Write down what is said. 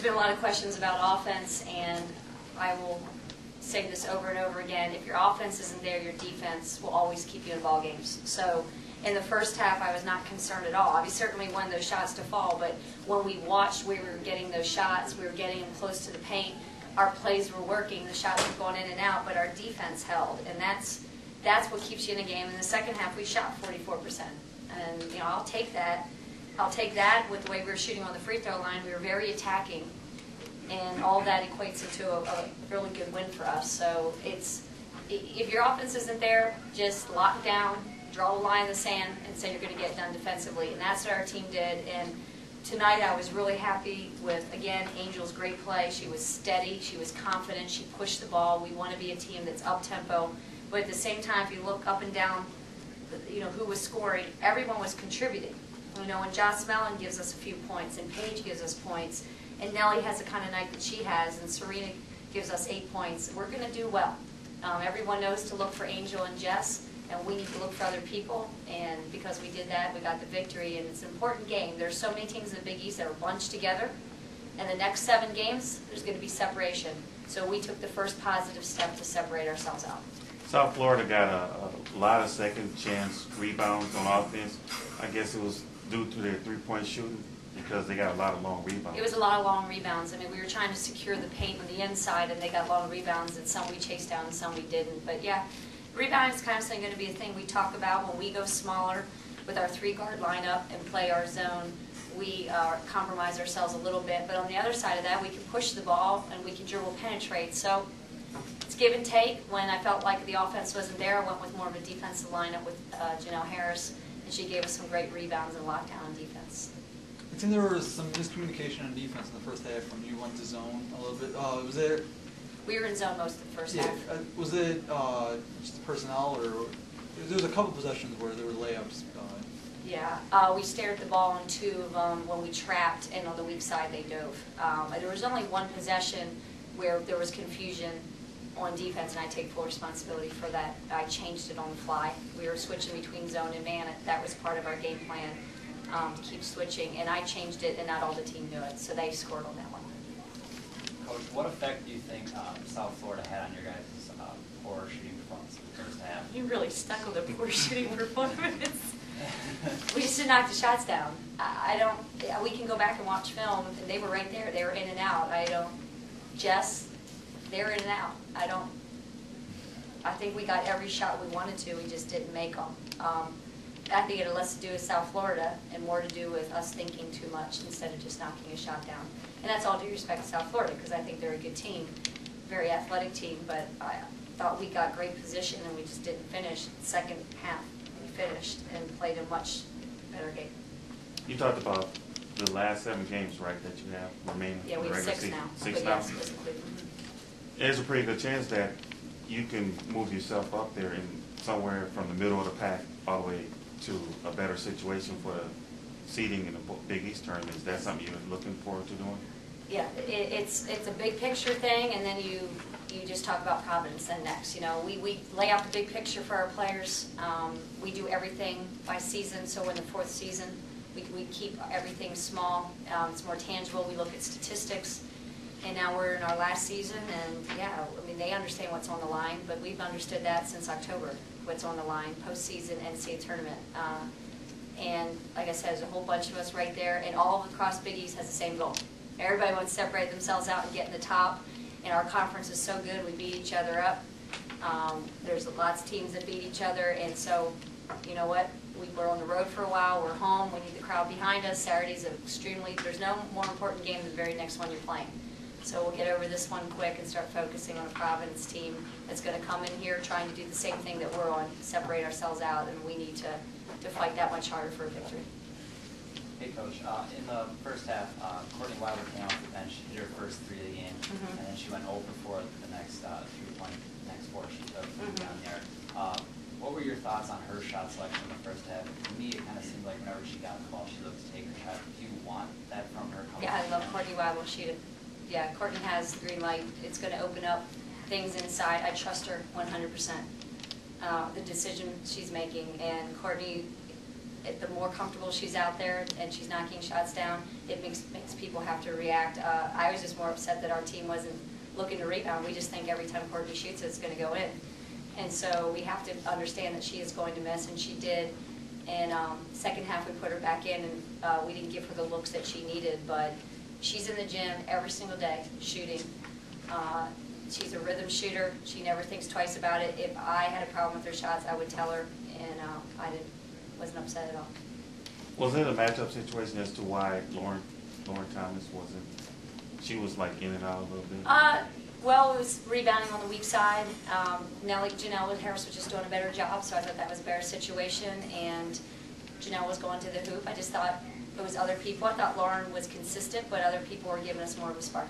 been a lot of questions about offense, and I will say this over and over again. If your offense isn't there, your defense will always keep you in ball games. So in the first half, I was not concerned at all. We certainly wanted those shots to fall, but when we watched we were getting those shots, we were getting them close to the paint, our plays were working, the shots were going in and out, but our defense held, and that's what keeps you in a game. In the second half, we shot 44%, and I'll take that. I'll take that with the way we were shooting on the free throw line. We were very attacking, and all that equates into a really good win for us. So if your offense isn't there, just lock down, draw a line in the sand, and say you're going to get done defensively. And that's what our team did. And tonight I was really happy with, again, Angel's great play. She was steady. She was confident. She pushed the ball. We want to be a team that's up-tempo. But at the same time, if you look up and down, who was scoring, everyone was contributing. When Joss Mellon gives us a few points, and Paige gives us points, and Nellie has the kind of night that she has, and Serena gives us 8 points, we're going to do well. Everyone knows to look for Angel and Jess, and we need to look for other people, and because we did that, we got the victory, and it's an important game. There's so many teams in the Big East that are bunched together, and the next 7 games, there's going to be separation. So we took the first positive step to separate ourselves out. South Florida got a lot of second chance rebounds on offense. I guess it was due to their three-point shooting because they got a lot of long rebounds. It was a lot of long rebounds. I mean, we were trying to secure the paint on the inside, and they got long rebounds, and some we chased down and some we didn't. But yeah, rebounding is kind of going to be a thing we talk about when we go smaller with our 3-guard lineup and play our zone. We compromise ourselves a little bit, but on the other side of that, we can push the ball and we can dribble penetrate. So it's give and take. When I felt like the offense wasn't there, I went with more of a defensive lineup with Janelle Harris, and she gave us some great rebounds and lockdown on defense. I think there was some miscommunication on defense in the first half when you went to zone a little bit. Was it? We were in zone most of the first half. Was it just personnel, or there was a couple possessions where there were layups? Yeah, we stared at the ball on 2 of them when we trapped, and on the weak side they dove. There was only one possession where there was confusion on defense, and I take full responsibility for that. I changed it on the fly. We were switching between zone and man. That was part of our game plan, to keep switching, and I changed it, and not all the team knew it, so they scored on that one. Coach, what effect do you think South Florida had on your guys' poor shooting performance in the first half? You really stuck with the poor shooting performance. We just didn't knock the shots down. We can go back and watch film, and they were right there. They were in and out. Jess, they're in and out. I think we got every shot we wanted to. We just didn't make them. I think it had less to do with South Florida and more to do with us thinking too much instead of just knocking a shot down. And that's all due respect to South Florida, because I think they're a good team, very athletic team, but I thought we got great position and we just didn't finish. Second half, we finished and played a much better game. You talked about the last 7 games, right, that you have remaining? Yeah, we have 6 now. 6 now? Yes, there's a pretty good chance that you can move yourself up there in somewhere from the middle of the pack all the way to a better situation for the seeding in the Big East tournament. Is that something you're looking forward to doing? Yeah, it's a big picture thing, and then you just talk about Providence then next. We lay out the big picture for our players. We do everything by season, so we're in the 4th season. We keep everything small. It's more tangible. We look at statistics. And now we're in our last season, and yeah, I mean, they understand what's on the line, but we've understood that since October, what's on the line, postseason, NCAA tournament. And like I said, there's a whole bunch of us right there, and all across Big East has the same goal. Everybody wants to separate themselves out and get in the top, and our conference is so good, we beat each other up. There's lots of teams that beat each other, and so, you know what? We're on the road for a while, we're home, we need the crowd behind us. Saturday's there's no more important game than the very next one you're playing. So we'll get over this one quick and start focusing on a Providence team that's going to come in here trying to do the same thing that we're on, separate ourselves out, and we need to fight that much harder for a victory. Hey, Coach. In the first half, Courtney Wilder came off the bench, hit her first 3 of the game, and then she went 0 for 4 the next 3-point, next 4 she took down there. What were your thoughts on her shot selection in the first half? To me, it kind of seemed like whenever she got the ball, she looked to take her shot. Do you want that from her? Yeah, I love Courtney Wilder. Yeah, Courtney has the green light. It's going to open up things inside. I trust her 100%. The decision she's making, and Courtney, the more comfortable she's out there and she's knocking shots down, it makes people have to react. I was just more upset that our team wasn't looking to rebound. We just think every time Courtney shoots, it's going to go in. And so we have to understand that she is going to miss, and she did. And second half, we put her back in, and we didn't give her the looks that she needed. But she's in the gym every single day shooting. She's a rhythm shooter. She never thinks twice about it. If I had a problem with her shots, I would tell her, and wasn't upset at all. Was it a matchup situation as to why Lauren Thomas wasn't? She was like in and out a little bit. Well, it was rebounding on the weak side. Janelle Harris was just doing a better job, so I thought that was a better situation. And Janelle was going to the hoop. I just thought it was other people. I thought Lauren was consistent, but other people were giving us more of a spark.